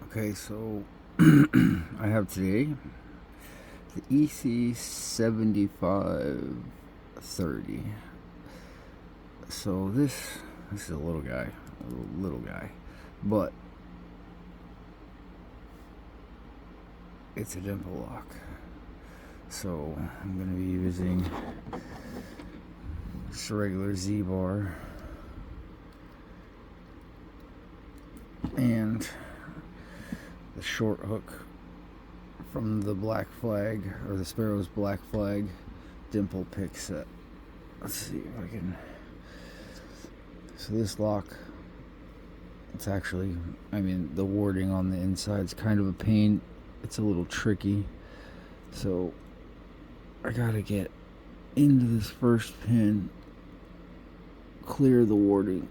Okay, so I have today the ec75 30. So this is a little guy, but it's a dimple lock. So I'm gonna be using just a regular Z bar and the short hook from the Black Flag, or the Sparrow's Black Flag dimple pick set. Let's see if I can. So this lock, it's actually, the warding on the inside is kind of a pain. It's a little tricky. So I gotta get into this first pin, clear the warding,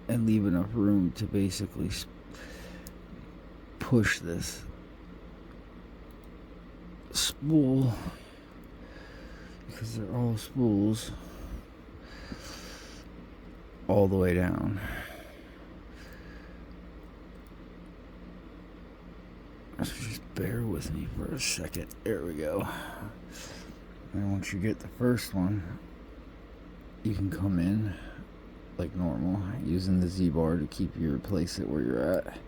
and leave enough room to basically push this spool, because they're all spools, all the way down. So just bear with me for a second. There we go. And once you get the first one, you can come in like normal, using the Z bar to keep you place it where you're at.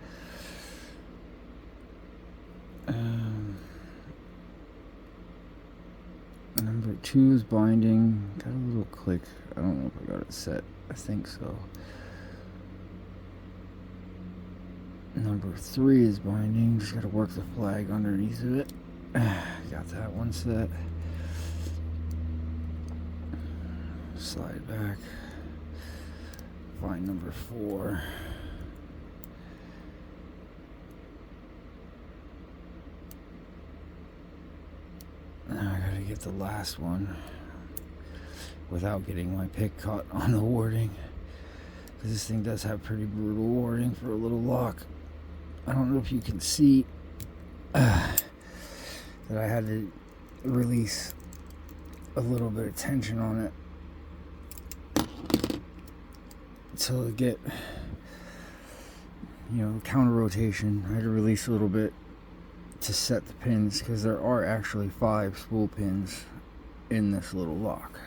Number 2 is binding. Got a little click. I don't know if I got it set. I think so. Number 3 is binding. Just gotta work the flag underneath of it. Got that one set. Slide back. Find number 4. Now I gotta get the last one without getting my pick caught on the warding, because this thing does have pretty brutal warding for a little lock. I don't know if you can see that I had to release a little bit of tension on it to get, counter rotation. I had to release a little bit to set the pins, because there are actually 5 spool pins in this little lock.